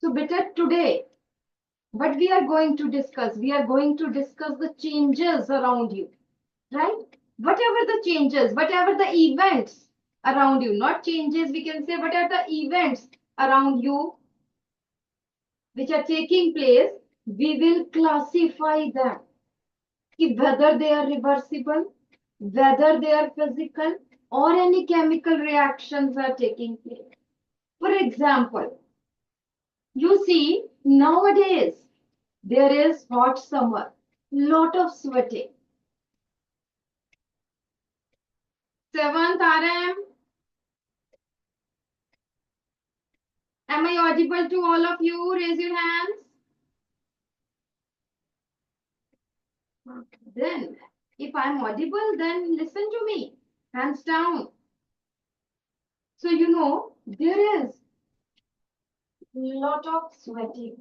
So beta, today, what we are going to discuss? We are going to discuss the changes around you, right? Whatever the changes, whatever the events around you, not changes, we can say, what are the events around you which are taking place, we will classify them. Whether they are reversible, whether they are physical, or any chemical reactions are taking place. For example, you see, nowadays there is hot summer, lot of sweating. Seventh RM, am I audible to all of you? Raise your hands. Then, if I'm audible, then listen to me. Hands down. So, there is lot of sweating.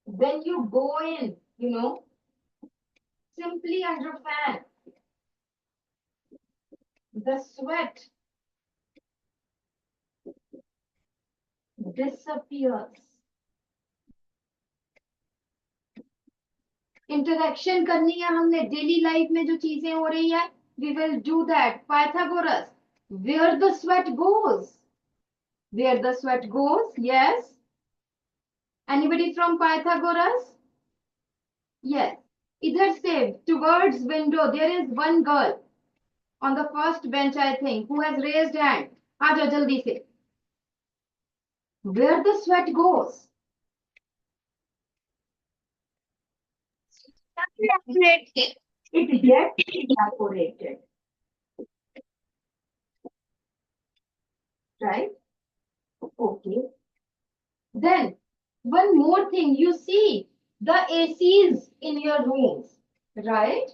When you go in, simply under fan, the sweat disappears. Interaction करनी है हमने daily life में जो चीजें हो रही है we will do that. Pythagoras, where the sweat goes, yes. Anybody from Pythagoras? Yes. Idhar se towards window there is one girl on the first bench, I think, who has raised hand. aa jao jaldi se. Where the sweat goes? It gets evaporated. Right? Okay. Then, one more thing. You see the ACs in your rooms, right?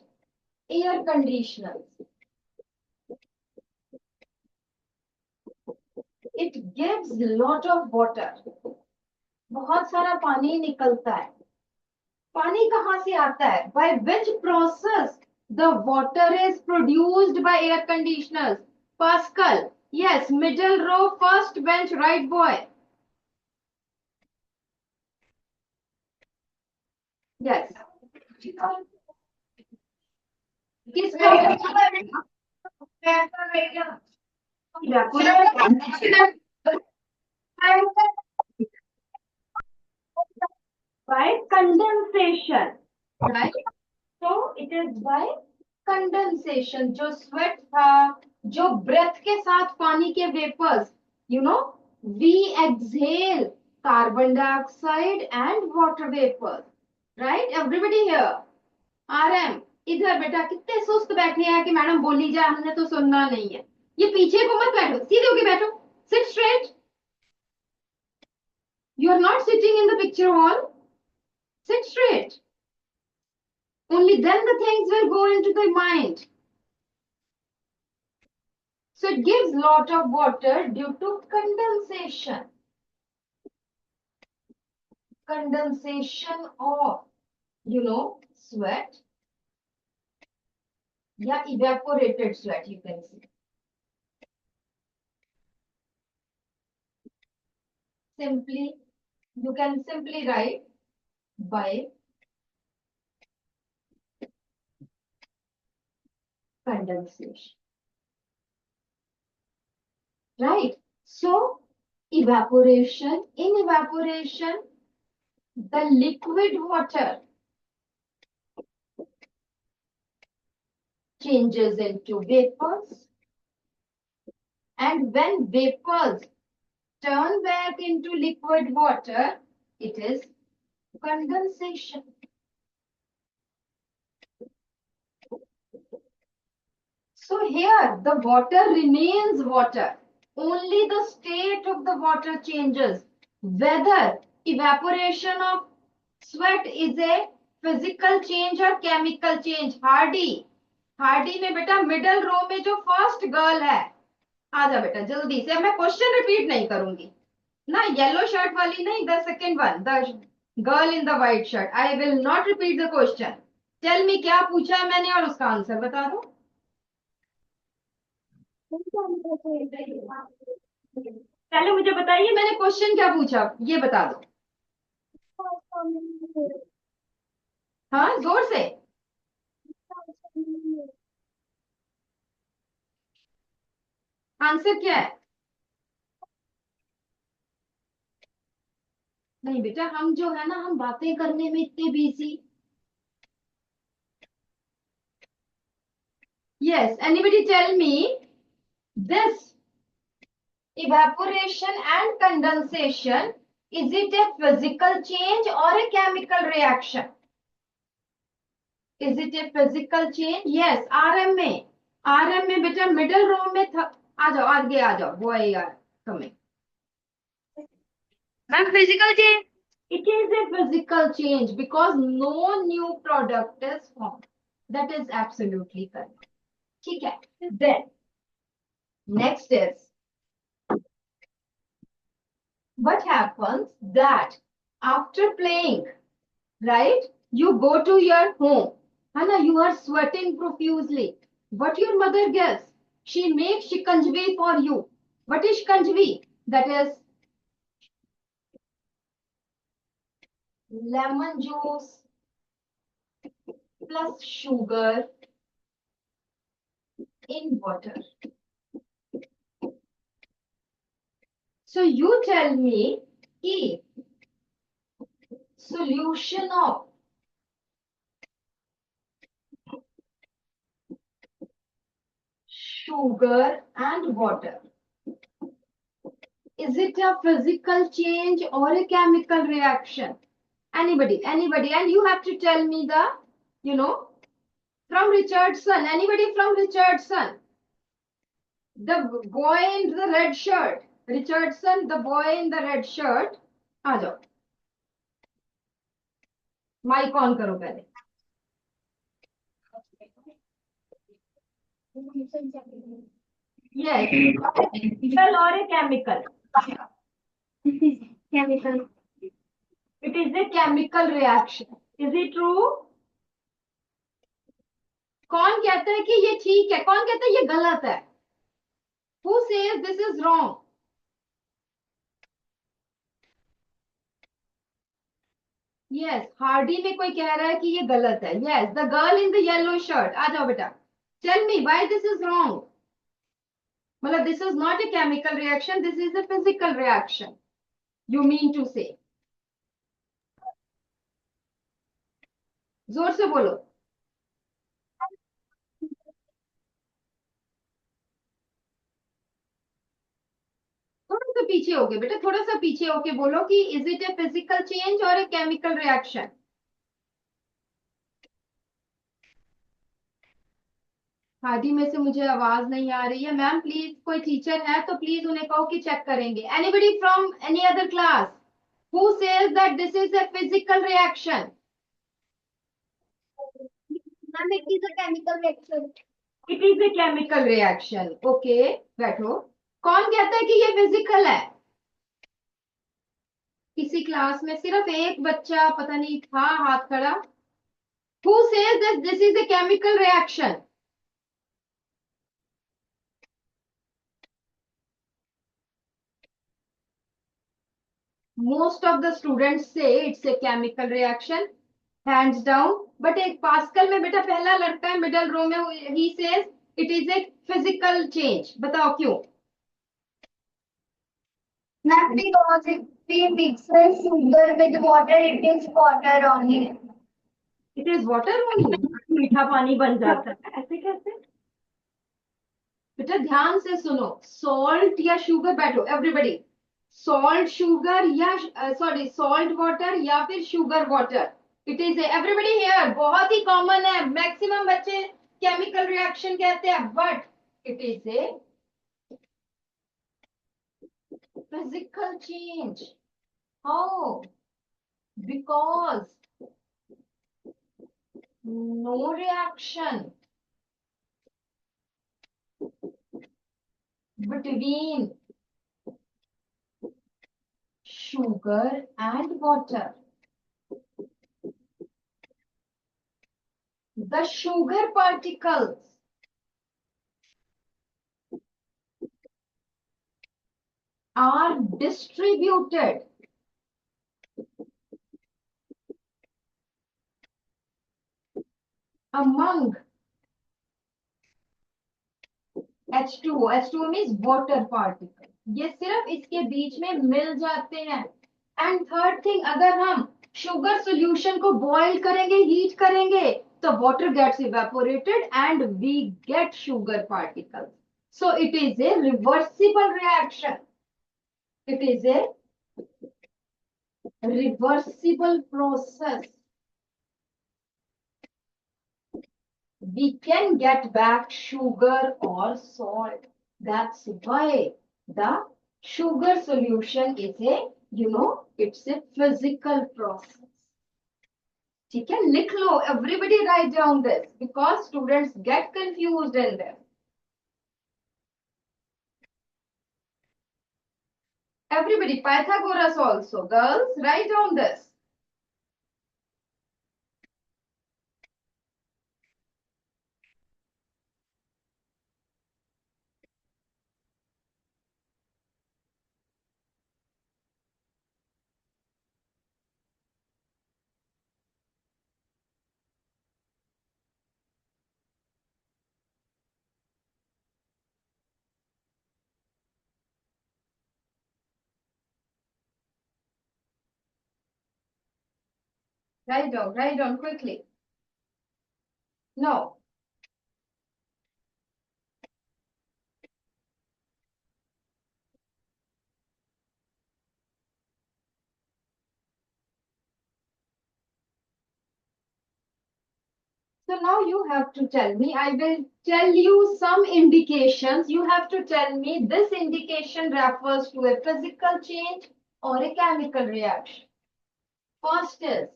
Air conditioners. It gives lot of water. बहुत सारा पानी निकलता है. पानी कहाँ से आता है? By which process the water is produced by air conditioners? Pascal. Yes, middle row, first bench, right boy. Yes. किसका? By condensation, right? So it is by condensation. जो sweat था, जो breath के साथ पानी के vapors, we exhale carbon dioxide and water vapors, right? Everybody here. RM, इधर बेटा कितने सुस्त बैठे हैं कि मैडम बोली जाए हमने तो सुनना नहीं है. ये पीछे को मत बैठो, सीधे होके बैठो. Sit straight. You are not sitting in the picture hall. Sit straight. Only then the things will go into the mind. So it gives lot of water due to condensation. Condensation of, sweat. Yeah, evaporated sweat, you can see. You can simply write by condensation. Right? So, evaporation. In evaporation, the liquid water changes into vapors. And when vapors turn back into liquid water, it is condensation. So here the water remains water. Only the state of the water changes. Whether evaporation of sweat is a physical change or chemical change. Hardy में बेटा middle रो में जो first girl है, आजा बेटा जल्दी से. मैं क्वेश्चन रिपीट नहीं करूंगी ना, येलो शर्ट वाली नहीं, the second one, the girl in the white shirt. I will not repeat the question. Tell me क्या पूछा है मैंने और उसका आंसर बता दो. पहले मुझे बताइए मैंने क्वेश्चन क्या पूछा, ये बता दो। हाँ जोर से। आंसर क्या है? नहीं बेटा, हम जो है ना, हम बातें करने में इतने busy. Yes, anybody tell me this evaporation and condensation, is it a physical change or a chemical reaction? Is it a physical change? Yes, RM में, RM में बेटा मिडिल रो में था। आ जाओ आगे आ जाओ, boy are coming. Ma'am, physical change. It is a physical change because no new product is formed. That is absolutely correct. ठीक है. Then next is, what happens that after playing, right, you go to your home, Hannah, you are sweating profusely. What your mother gets? She makes shikanjvi for you. What is shikanjvi? That is lemon juice plus sugar in water. So you tell me the solution of sugar and water. Is it a physical change or a chemical reaction? Anybody, and you have to tell me the, you know, from Richardson. Anybody from Richardson? The boy in the red shirt. Richardson, the boy in the red shirt. आ जाओ, mic on करो पहले. Yes, chemical or a chemical? Chemical. It is a chemical reaction. Is it true? कौन कहता है कि ये ठीक है, कौन कहता है ये गलत है? Who says this is wrong? Yes, Hardy में कोई कह रहा है कि ये गलत है. Yes, the girl in the yellow shirt. आ जाओ बेटा. Tell me why this is wrong. मतलब this is not a chemical reaction, this is a physical reaction. You mean to say? जोर से बोलो. थोड़ा सा पीछे होके बेटा, थोड़ा सा पीछे होके बोलो कि is it A physical change और ए केमिकल रिएक्शन? हादी में से मुझे आवाज नहीं आ रही है. मैम प्लीज, कोई टीचर है तो प्लीज उन्हें कहो कि चेक करेंगे. Anybody from any other class who says that this is a physical reaction? Ma'am it is a chemical reaction. It is a chemical reaction. Okay, बैठो. कौन कहता है कि ये फिजिकल है? किसी क्लास में सिर्फ एक बच्चा पता नहीं था हाथ खड़ा. Who says that this is a chemical reaction? Most of the students say it's a chemical reaction, hands down. But एक पास्कल में बेटा पहला लड़का है मिडल रो में, he says it is a physical change. बताओ क्यों? Not because if we mix the sugar with water, it is water only. It is water only. मीठा पानी बन जाता है, ऐसे कैसे? बेटा ध्यान से सुनो. सॉल्ट या शुगर, बैठो एवरीबडी. सॉल्ट शुगर या सॉरी सॉल्ट वाटर या फिर sugar water. It is everybody here, बहुत ही कॉमन है, मैक्सिमम बच्चे केमिकल रिएक्शन कहते हैं, but it is a physical change. How? Because no reaction between sugar and water. The sugar particles are distributed among H2O. H2O means water particle. ये सिर्फ इसके बीच में मिल जाते हैं. एंड थर्ड थिंग, अगर हम शुगर सॉल्यूशन को बॉईल करेंगे, हीट करेंगे, तो water gets evaporated and we get sugar particles. So it is a reversible reaction. It is a reversible process. We can get back sugar or salt. That's why the sugar solution is a, it's a physical process. ठीक है, लिख लो. Everybody write down this because students get confused in this. Everybody, Pythagoras also. Girls, write down this. Write down quickly. No. So now you have to tell me, I will tell you some indications. You have to tell me this indication refers to a physical change or a chemical reaction. First is,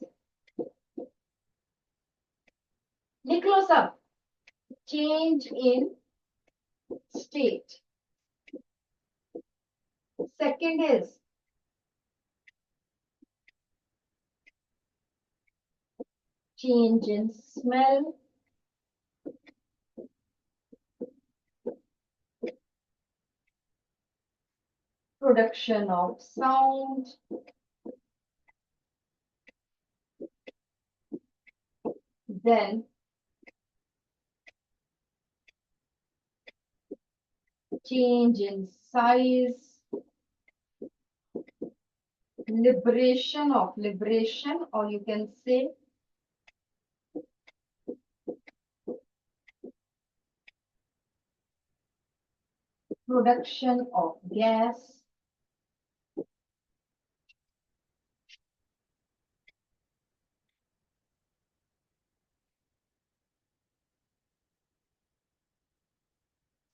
लिख लो सब, change in state. Second is, change in smell. Production of sound. Then change in size. Liberation, or you can say production of gas.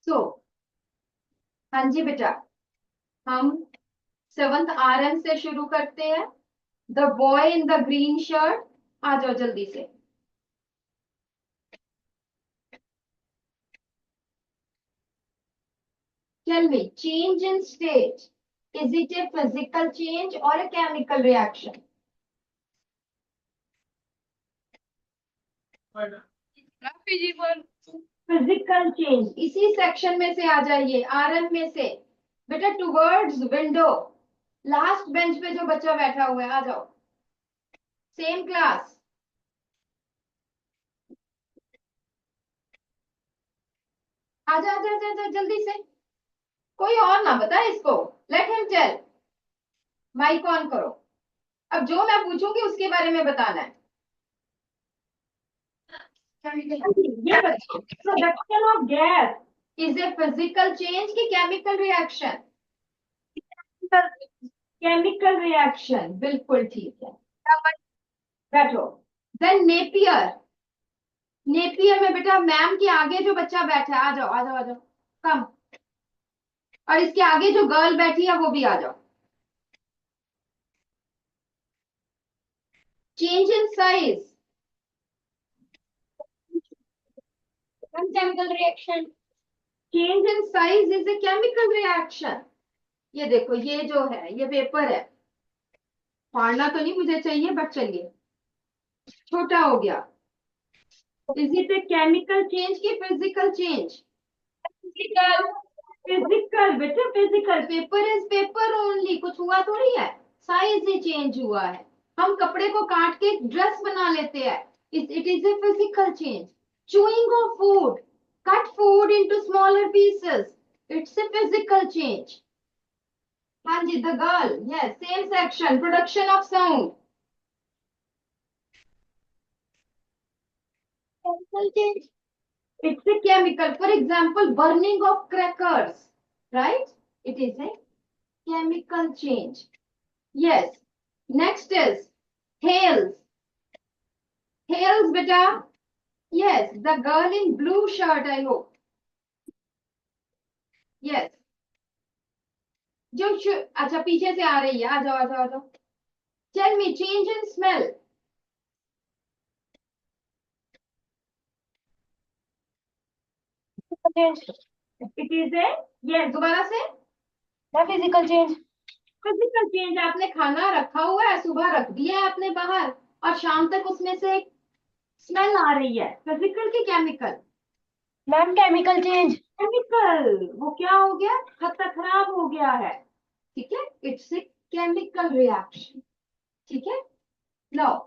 So, हाँ जी बेटा, हम 7th RN से शुरू करते हैं. The boy in the green shirt, आ जाओ जल्दी से. Tell me, change in state, is it a physical change or a chemical reaction? Physical change. इसी सेक्शन में से आ जाइए, आरएन में से बेटा. टुवर्ड्स विंडो, लास्ट बेंच पे जो बच्चा बैठा हुआ है, आ जाओ. Same class. आजा आजा आजा आजा जल्दी से. कोई और ना बताए इसको. Let him tell. Mic on करो. अब जो मैं पूछूंगी उसके बारे में बताना है. ये बताओ, production of gas is a physical change की केमिकल रिएक्शन? केमिकल रिएक्शन, बिल्कुल ठीक है. बैठो. Then Napier. नेपियर में बेटा मैम के आगे जो बच्चा बैठा है, आ जाओ आ जाओ आ जाओ, कम. और इसके आगे जो गर्ल बैठी है वो भी आ जाओ. Change in size. Chemical reaction. Change in size is a chemical reaction. ये देखो, ये जो है ये पेपर है. फाड़ना तो नहीं मुझे चाहिए, बट चलिए, छोटा हो गया. Is it a chemical change की फिजिकल चेंज? फिजिकल. फिजिकल बेटा, physical. Paper is paper only, कुछ हुआ थोड़ी है, साइज ही चेंज हुआ है। हम कपड़े को काट के ड्रेस बना लेते हैं, it is a physical change. Chewing of food, cut food into smaller pieces, it's a physical change. हाँ जी, the girl, yes, same section, production of sound, chemical change. It's a chemical. For example, burning of crackers, right? It is a chemical change. Yes. Next is hails. Hails, beta. Yes, the girl in blue shirt, I hope. Yes. जो अच्छा पीछे से आ रही है, आ जाओ आ जाओ आ जाओ। Tell me, change in smell. Change. It is a, yes, दोबारा से। The physical change. Physical change, आपने खाना रखा हुआ है, सुबह रख दिया है आपने बाहर, और शाम तक उसमें से स्मेल आ रही है, फिजिकल की chemical? Ma'am chemical change. Chemical, वो क्या हो गया, खत्ता खराब हो गया है। ठीक है, इट्स ए केमिकल रिएक्शन। ठीक है, now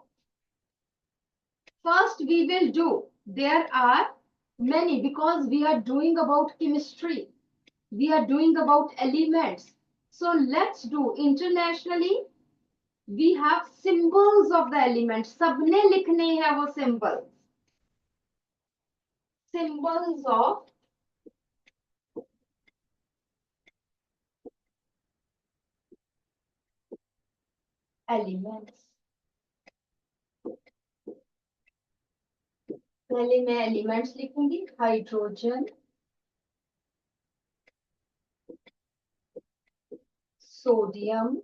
first we will do, there are many because we are doing about chemistry, we are doing about elements, so let's do internationally. We have symbols of the elements, सबने लिखने हैं वो symbols, symbols of elements। पहले मैं elements लिखूंगी, hydrogen, sodium,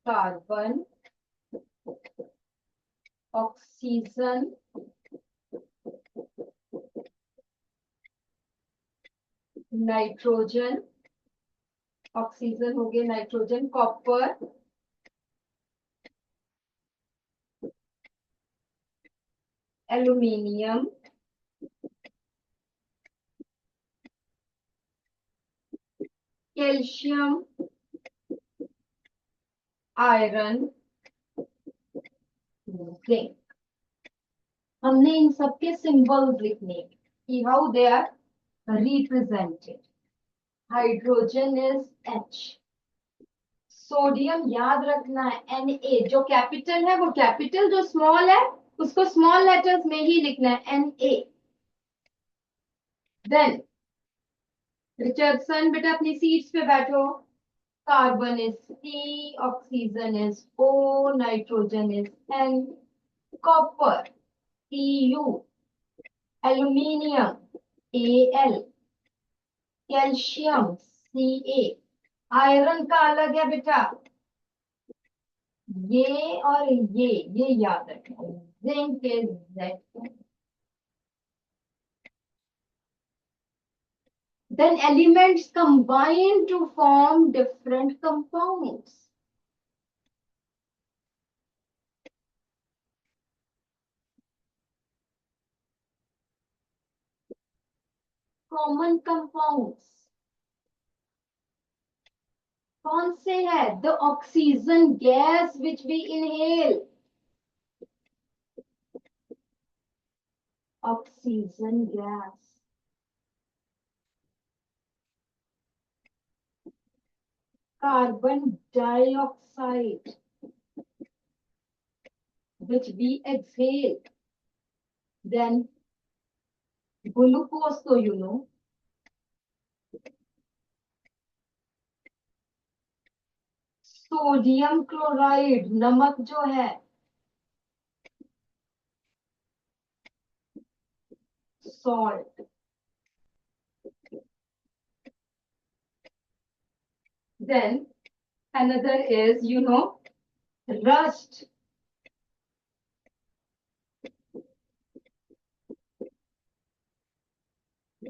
carbon, oxygen, nitrogen, oxygen हो गया, nitrogen, copper, aluminium, calcium, iron, zinc. हमने इन सबके सिंबल्स लिखने कि how they are represented. Hydrogen is H, sodium याद रखना है Na, जो कैपिटल है वो कैपिटल, जो स्मॉल है उसको स्मॉल लेटर्स में ही लिखना है, Na। देन रिचर्डसन, बेटा अपनी सीट्स पे बैठो। Carbon is C, oxygen is O, nitrogen is N, copper Cu, aluminium Al, calcium Ca, iron का अलग है बेटा, ये और ये याद रखना, zinc is Z। Then elements combine to form different compounds. Common compounds कौन से है? The oxygen gas which we inhale. Oxygen gas. Carbon dioxide which we exhale. Then glucose, so you know. Sodium chloride, नमक जो है, salt. Then another is, you know, rust,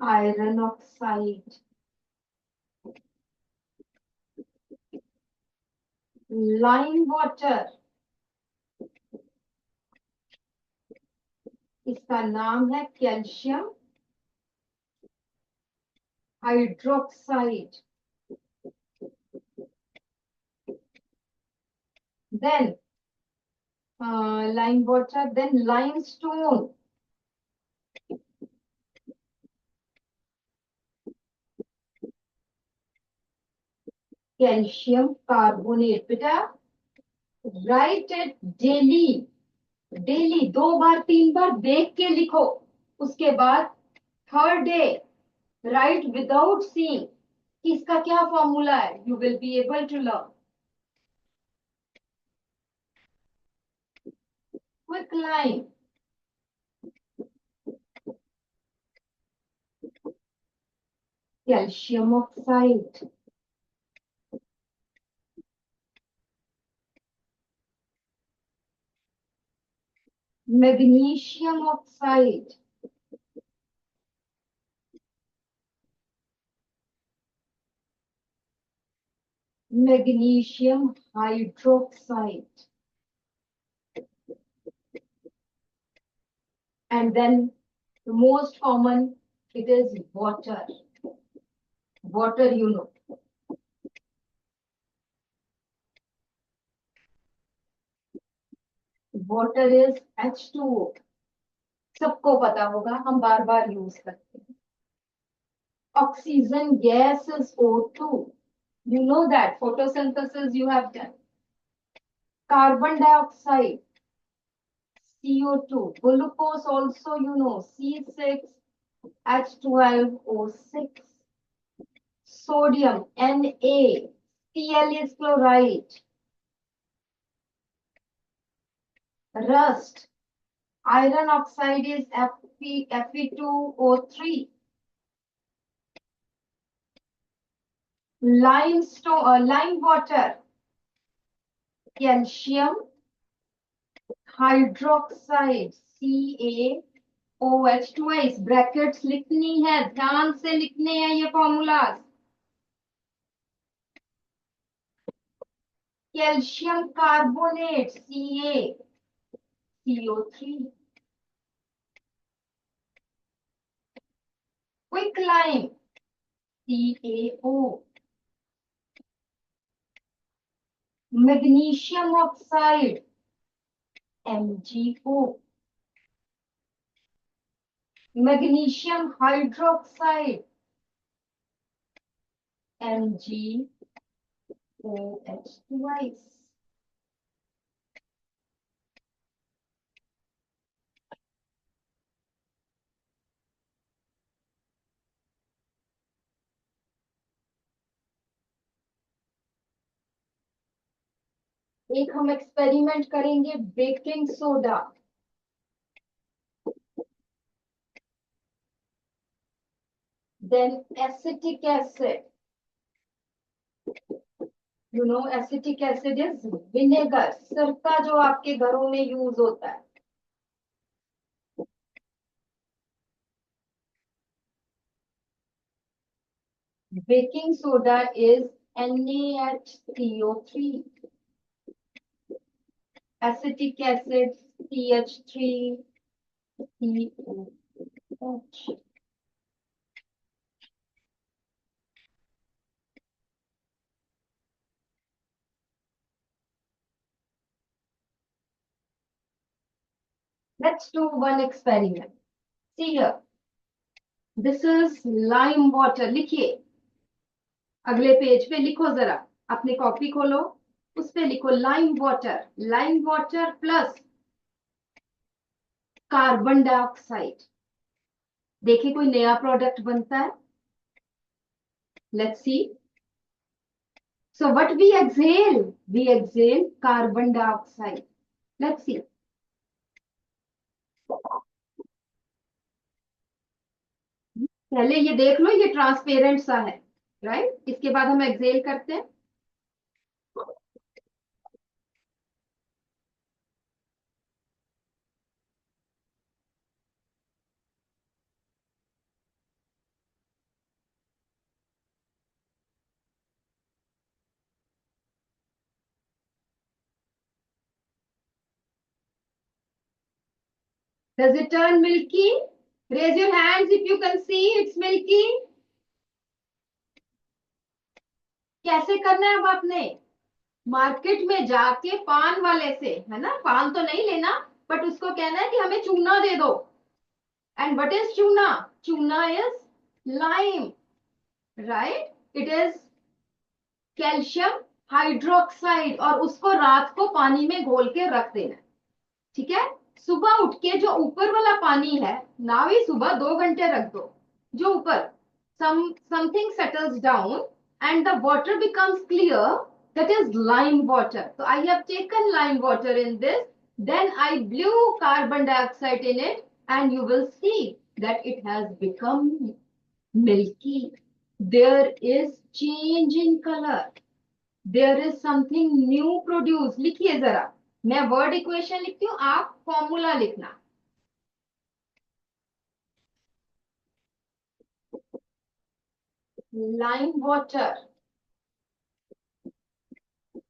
iron oxide, lime water, इसका नाम है calcium hydroxide. Then lime water, then limestone. Calcium carbonate. बेटा write it daily. Daily 2 बार 3 बार देख के लिखो. उसके बाद third day write without seeing कि इसका क्या फॉर्मूला है. You will be able to learn. Quicklime. Calcium oxide. Magnesium oxide. Magnesium hydroxide. And then the most common, it is water. Water, you know. Water is H2O. सबको पता होगा, हम बार बार use करते हैं. Oxygen gas is O2. You know that photosynthesis you have done. Carbon dioxide, CO2. Glucose also you know, C6H12O6. Sodium, Na. Cl is chloride. Rust. Iron oxide is Fe2O3. Limestone, lime water, calcium hydroxide, CaOH. Twice brackets लिखनी है, ध्यान से लिखने हैं ये formulas. Calcium carbonate, CaCO3. Quicklime, CaO. Magnesium oxide, MgO. Magnesium hydroxide, MgOH twice. एक हम experiment करेंगे baking soda. Then acetic acid. You know acetic acid is vinegar, सिरका जो आपके घरों में यूज होता है. Baking soda is NaHCO3. Acetic acid CH3COH. Let's do one experiment. See here. This is lime water. लिखिए, अगले पेज पे लिखो जरा. अपनी कॉपी खोलो, उस पे लिखो lime water. Lime water plus carbon dioxide. देखिए कोई नया प्रोडक्ट बनता है. Let's see. So what we exhale carbon dioxide. Let's see. पहले ये देख लो, ये ट्रांसपेरेंट सा है, राइट. इसके बाद हम एक्सेल करते हैं. Does it turn milky? Raise your hands if you can see it's milky. कैसे करना है अब आपने? मार्केट में जाके पान वाले से, है ना, पान तो नहीं लेना, बट उसको कहना है कि हमें चूना दे दो। एंड व्हाट इज चूना? चूना is lime, right? It is calcium hydroxide, और उसको रात को पानी में घोल के रख देना। ठीक है? सुबह उठ के जो ऊपर वाला पानी है, ना भी सुबह 2 घंटे रख दो, जो ऊपर something settles down and the water becomes clear, that is lime water. So I have taken lime water in this, then I blew carbon dioxide in it, and you will see that it has become milky. There is change in color, there is something new produced. लिखिए जरा, मैं word equation लिखती हूँ, आप formula लिखना। Lime water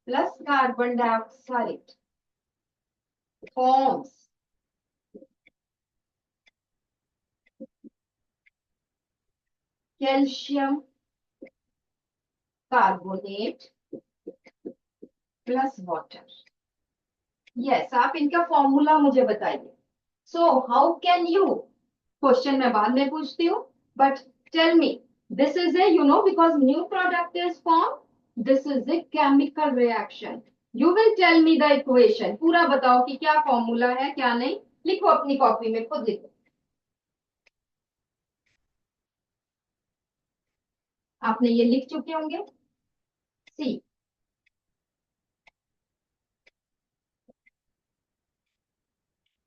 plus carbon dioxide forms calcium carbonate plus water. Yes, आप इनका formula मुझे बताइए। So how can you, question मैं बाद में पूछती हूँ, but tell me, this is a, you know, because new product is form, this is a chemical reaction. You will tell me the equation, पूरा बताओ कि क्या फॉर्मूला है क्या नहीं। लिखो अपनी कॉपी में, खुद लिखो। आपने ये लिख चुके होंगे। सी,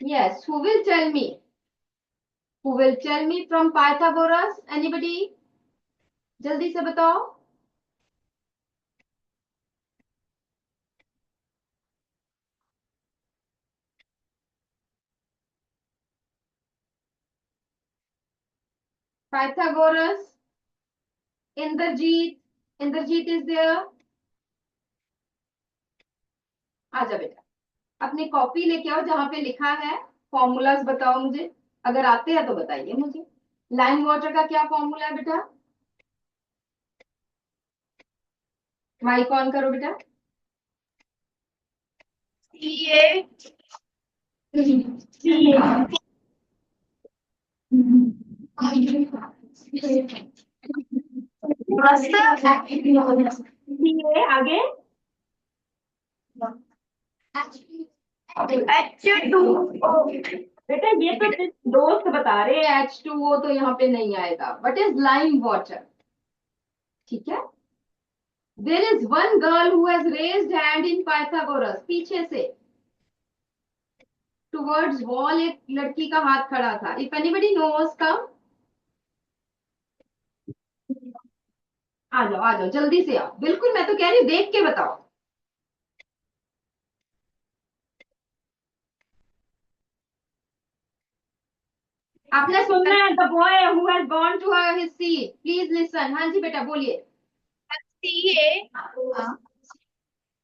yes, who will tell me from Pythagoras? Anybody? जल्दी से बताओ। Pythagoras, Indrajit, Indrajit is there. आजा बेटा, अपनी कॉपी लेके आओ जहां पे लिखा है फॉर्मूलाज, बताओ मुझे, अगर आते हैं तो बताइए मुझे। लाइम वाटर का क्या फॉर्मूला है बेटा? माइक ऑन करो बेटा। ये ये आगे H2O। बेटा ये तो दोस्त बता रहे हैं H2O, तो यहाँ पे नहीं आएगा। What is lime water? ठीक है, there is one girl who has raised hand in Pythagoras, पीछे से टुवर्ड्स वॉल एक लड़की का हाथ खड़ा था। इफ एनीबडी नोस, कम, आ जाओ जल्दी से आओ। बिल्कुल, मैं तो कह रही हूँ देख के बताओ। आपने सुनना है, the boy who has gone to his seat, please listen. हाँ जी बेटा, बोलिए। सी ए,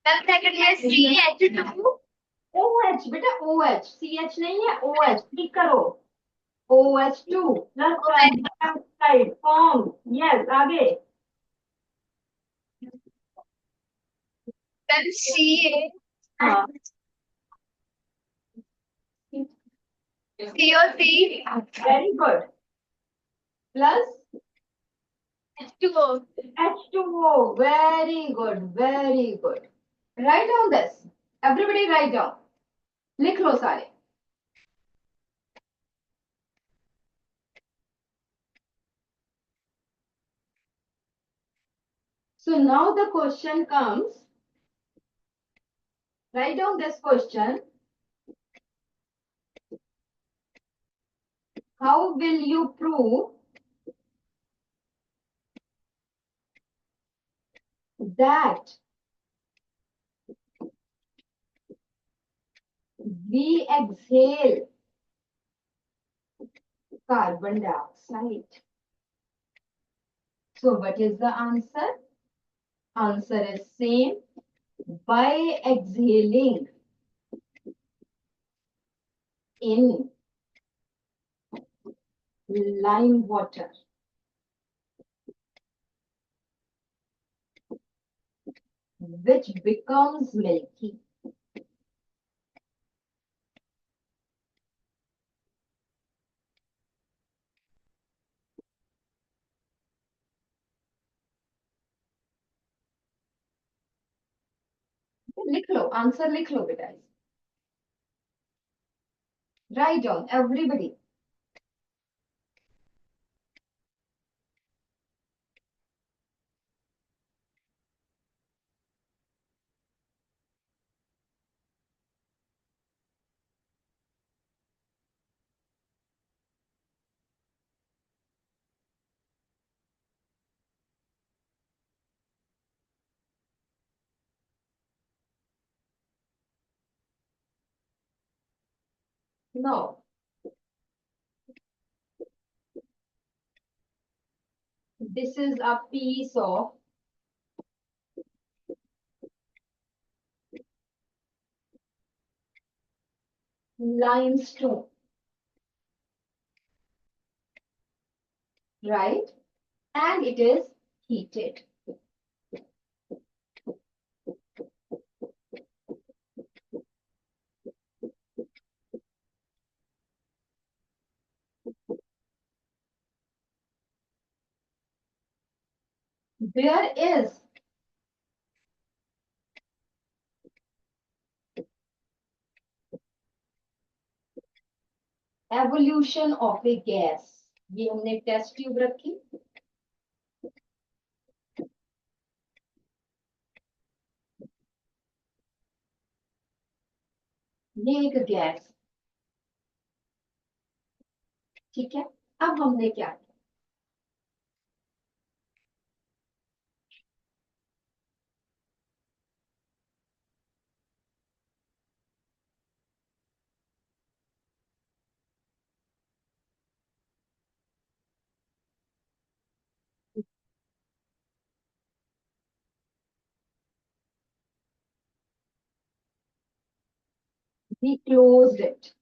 सेकंड में CH2। ओ एच बेटा, ओ एच, CH नहीं है, ओ एच, ठीक करो। OH2 plus carbon dioxide form. Yes, आगे। then CA, हाँ, CO3, very good, plus H2O, H2O, very good, very good. Write down this, everybody write down, लिख लो सारे। So now the question comes, write down this question. How will you prove that we exhale carbon dioxide? So what is the answer? Answer is same, by exhaling in lime water. which becomes milky. लिख लो, answer लिख लो बेटा. Write down, everybody. Now, this is a piece of limestone, right? And it is heated. There is evolution of a gas. ये हमने test tube रखी. ये एक gas, ठीक है. अब हमने क्या किया? We closed it.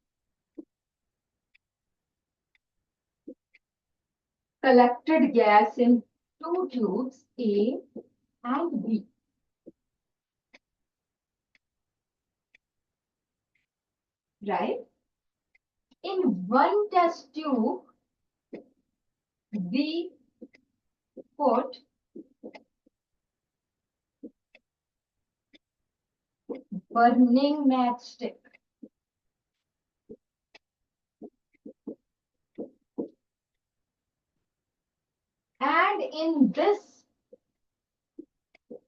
Collected gas in two tubes, A and B. Right? In one test tube, we put burning matchstick. And in this,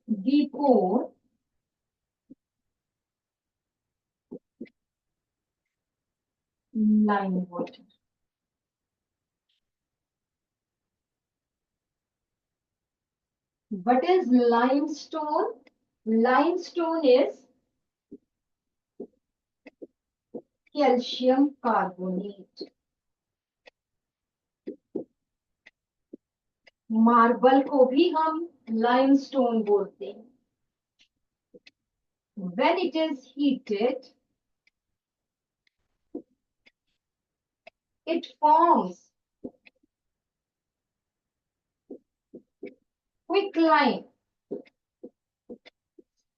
we pour lime water. What is limestone? Limestone is calcium carbonate. Marble को भी हम limestone बोलते हैं. When it is heated, it forms quicklime,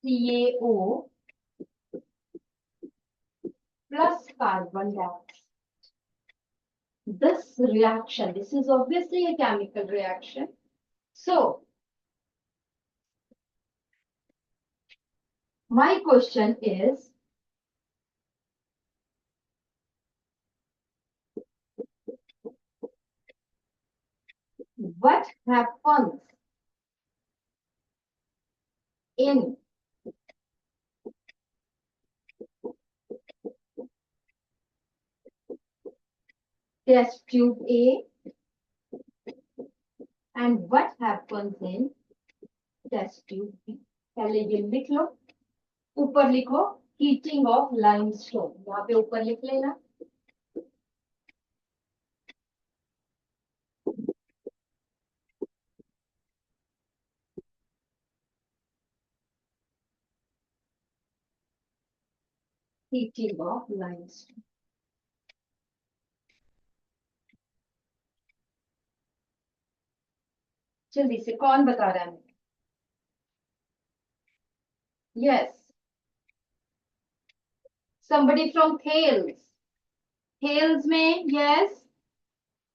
CaO plus carbon dioxide. This reaction, this is obviously a chemical reaction. So, my question is, what happens in test tube A and what happens in test tube B? पहले ये लिख लो, ऊपर लिखो heating of limestone. यहाँ पे ऊपर लिख लेना. Heating of limestone. जल्दी से कौन बता रहा है? Yes. Somebody from Thales. Thales में yes.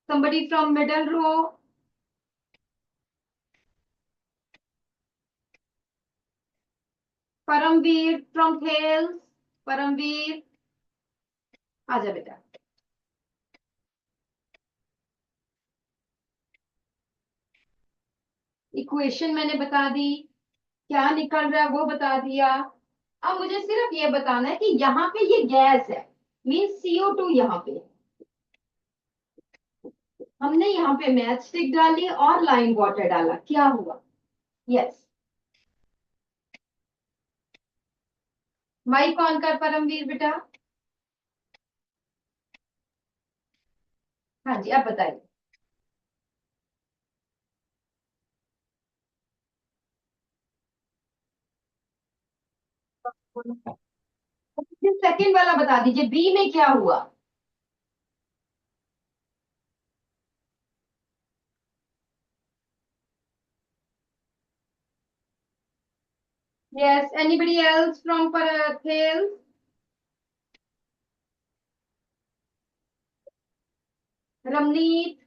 Somebody from middle row. Paramvir from Thales. Paramvir आजा बेटा. इक्वेशन मैंने बता दी, क्या निकल रहा है वो बता दिया. अब मुझे सिर्फ ये बताना है कि यहाँ पे ये गैस है, मीन CO2 यहाँ पे. हमने यहाँ पे मैच स्टिक डाली और लाइम वाटर डाला, क्या हुआ? यस. माइक ऑन कर परमवीर बेटा. हाँ जी, अब बताइए. सेकंड वाला बता दीजिए, बी में क्या हुआ? Yes. Anybody else from Thales? Ramneet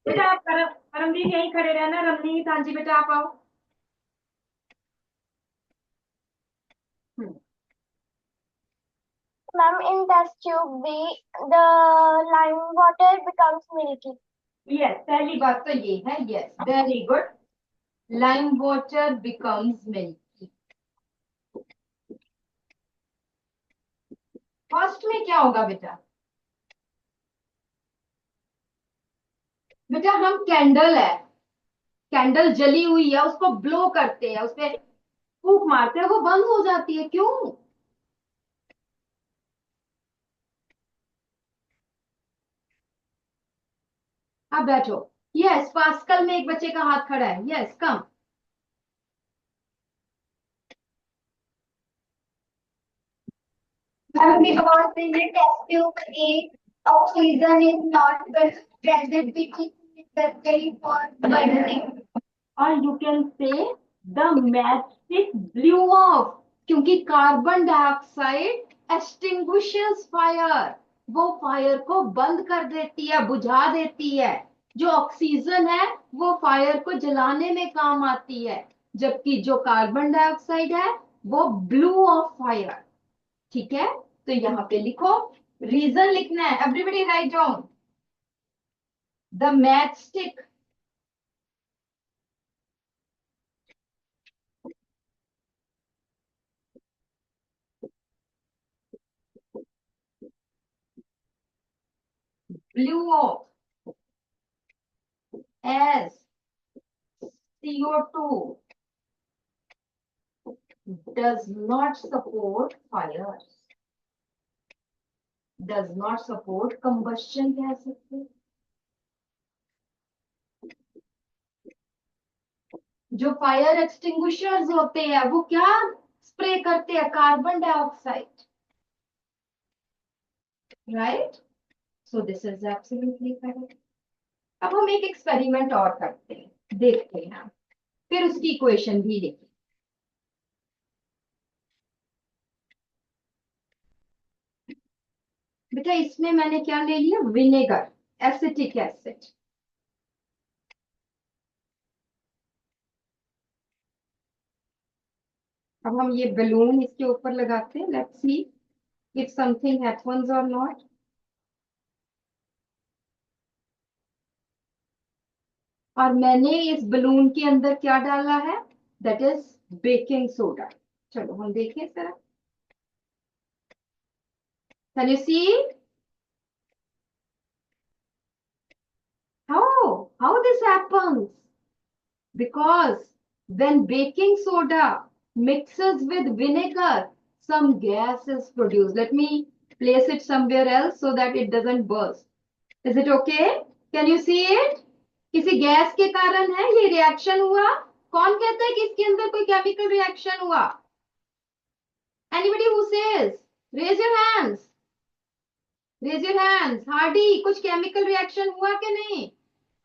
बेटा, आप परमवीर यहीं खड़े रहना. रमनीत, हाँ जी बेटा, आप आओ. हम्म. Ma'am, in test tube B, the lime water becomes milky. Yes, पहली बात तो ये है. Yes, very good. Lime water becomes milky. First में क्या होगा बेटा? बेटा हम कैंडल है, कैंडल जली हुई है, उसको ब्लो करते हैं, उस पे फूंक मारते हैं, वो बंद हो जाती है. क्यों? आप बैठो. यस, पास्कल में एक बच्चे का हाथ खड़ा है. Yes, come. Because in the test tube A, oxygen is not present, which is necessary for burning. और you can say the matchstick blew off, क्योंकि कार्बन डाइऑक्साइड एक्सटिंग्विशेस फायर, वो फायर को बंद कर देती है, बुझा देती है. जो ऑक्सीजन है वो फायर को जलाने में काम आती है, जबकि जो कार्बन डाइऑक्साइड है वो ब्लू ऑफ फायर. ठीक है, तो यहाँ पे लिखो, रीजन लिखना है. Everybody write down. The match stick blew off as CO2 does not support fires, does not support combustion कह सकते हैं. जो फायर एक्सटिंग्विशर्स होते हैं वो क्या स्प्रे करते हैं? Carbon dioxide. Right. So this is absolutely correct. अब हम एक एक्सपेरिमेंट और करते हैं, देखते हैं, फिर उसकी इक्वेशन भी लिखें. बेटा इसमें मैंने क्या ले लिया? Vinegar, acetic acid. अब हम ये बलून इसके ऊपर लगाते हैं. Let's see if something happens और नॉट. और मैंने इस बलून के अंदर क्या डाला है? That is baking soda. चलो हम देखें जरा. Can you see how this happens? Because when baking soda mixes with vinegar, some gas is produced. Let me place it somewhere else so that it doesn't burst. Is it okay? Can you see it? किसी gas के कारण है ये reaction हुआ. कौन कहता है कि इसके अंदर कोई केमिकल रिएक्शन हुआ? Anybody who says, raise your hands. Raise your hands. Hardy, कुछ केमिकल रिएक्शन हुआ कि नहीं?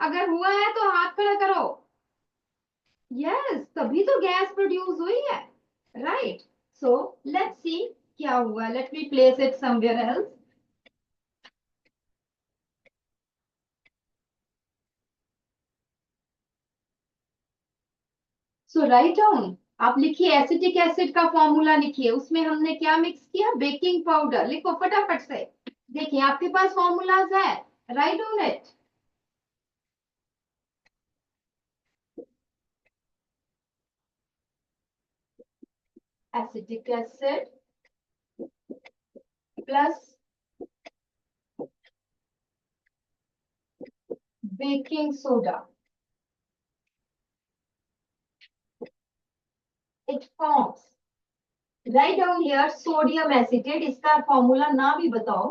अगर हुआ है तो हाथ खड़ा करो. यस, तभी तो गैस प्रोड्यूस हुई है. राइट. So let's see क्या हुआ. Let me place it somewhere else. So write down. आप लिखिए एसिटिक एसिड का फॉर्मूला लिखिए. उसमें हमने क्या मिक्स किया? Baking powder. लिखो फटाफट से. देखिए आपके पास फॉर्मूलाज है. Write down it. Acetic acid plus baking soda. It forms. Write down here sodium acetate. इसका फॉर्मूला ना भी बताओ.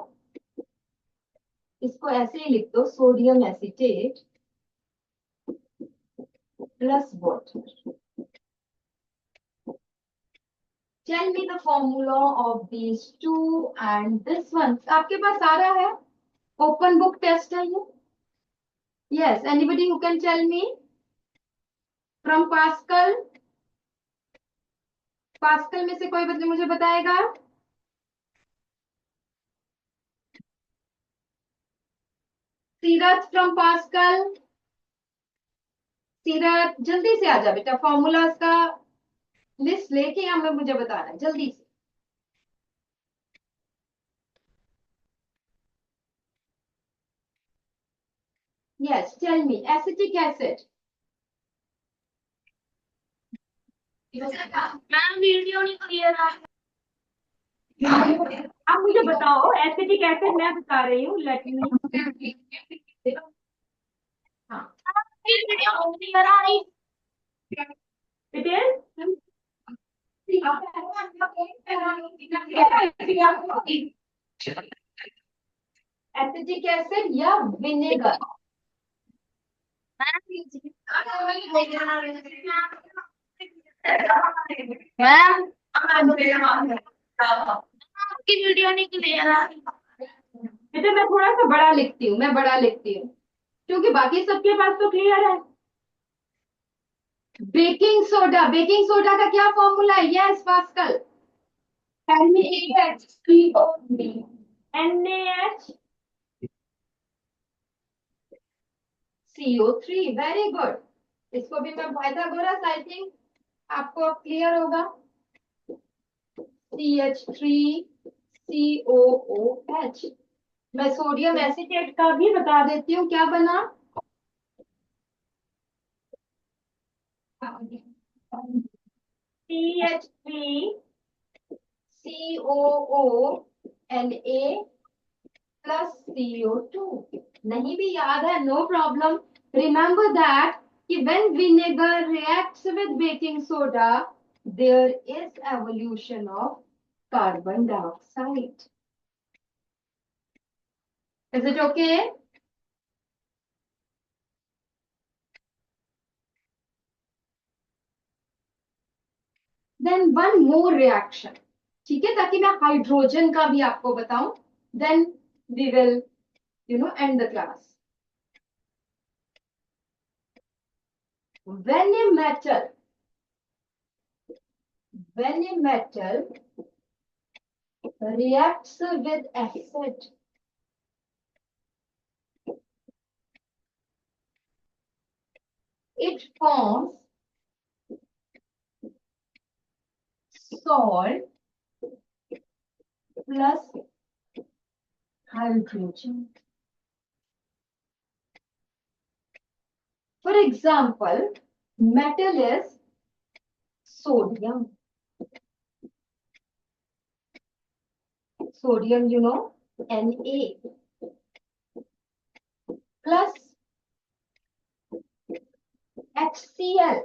इसको ऐसे ही लिख दो. Sodium acetate plus water. Tell me the formula of these two and this one. आपके पास सारा है. Open book test है ये. Yes. Anybody who can tell me from Pascal? Pascal में से कोई बच्चे मुझे बताएगा? सीरत from Pascal. सीरत जल्दी से आ जा बेटा. फॉर्मूलाज का लिस्ट लेके हमें मुझे बताना है जल्दी से. Yes. Tell me. Acetic acid. Ma'am video नहीं क्लियर आ अब मुझे बताओ. एसिटिक एसिड मैं बता रही हूँ. Let me. हाँ. वीडियो क्लियर आ रही It is. एसिटिक एसिड या विनेगर. मैम आपकी वीडियो नहीं क्लियर आ रही. बेटा मैं थोड़ा सा बड़ा लिखती हूँ. मैं बड़ा लिखती हूँ क्योंकि बाकी सबके पास तो क्लियर है. Baking soda. बेकिंग सोडा का क्या फॉर्मूला है? Yes pascal. NaCO3. Very good. इसको भी मैं पाइथागोरस आई थिंक आपको क्लियर होगा. CH3COOH. मैं सोडियम एसिटेट का भी बता देती हूँ क्या बना. CH3COONA plus CO2. नहीं भी याद है नो प्रॉब्लम. रिमेंबर दैट कि when vinegar reacts with baking soda there is evolution of carbon dioxide. Is it okay? Then one more reaction. ठीक है ताकि मैं हाइड्रोजन का भी आपको बताऊं. Then we will end the class. when a metal when a metal reacts with acid, it forms salt plus hydrogen. For example, metal is sodium. Sodium, Na plus HCl,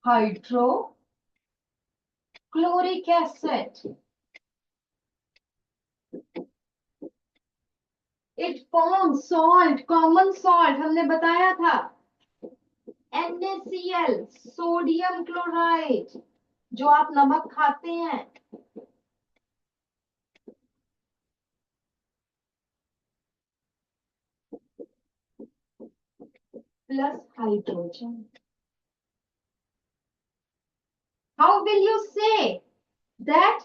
hydrochloric acid. It forms salt, common salt हमने बताया था. NaCl, sodium chloride, जो आप नमक खाते हैं. Plus hydrogen. will you say that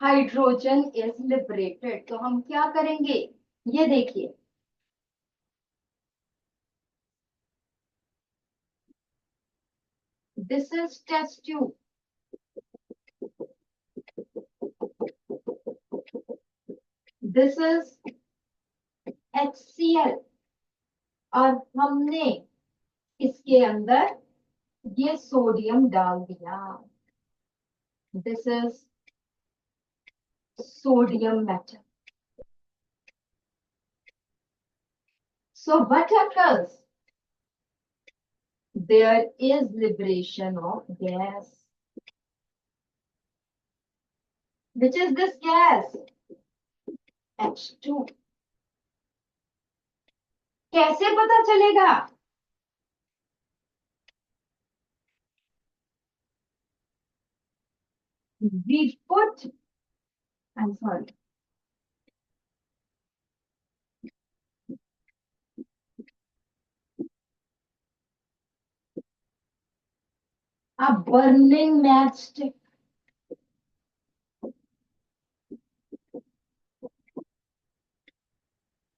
hydrogen is liberated? तो हम क्या करेंगे, ये देखिए, this is test tube, this is HCl, और हमने इसके अंदर ये सोडियम डाल दिया, this is sodium metal. So what occurs? There is liberation of gas. Which is this gas? H2. कैसे पता चलेगा? We put, I'm sorry. A burning matchstick.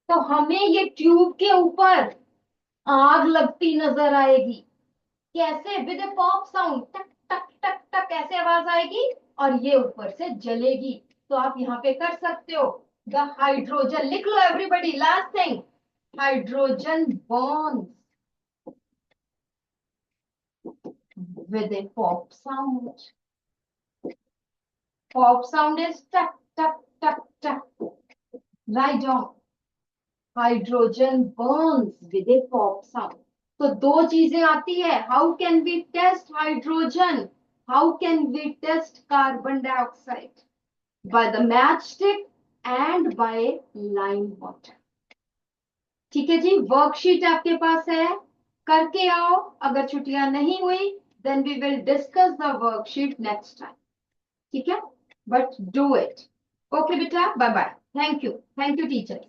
तो हमें ये ट्यूब के ऊपर आग लगती नजर आएगी, कैसे? विद ए पॉप साउंड, टक टक टक टक ऐसे आवाज आएगी और ये ऊपर से जलेगी। तो आप यहाँ पे कर सकते हो, द हाइड्रोजन, लिख लो everybody, last thing, hydrogen burns with a pop sound. Pop sound is tuck, tuck, tuck, tuck. Write down. Hydrogen burns with a pop sound. तो दो चीजें आती है. How can we test hydrogen? How can we test carbon dioxide? By the matchstick and by lime water. ठीक है जी, worksheet आपके पास है, करके आओ. अगर छुट्टियां नहीं हुई, then we will discuss the worksheet next time. ठीक है, but do it. Okay बेटा, bye bye. Thank you teachers.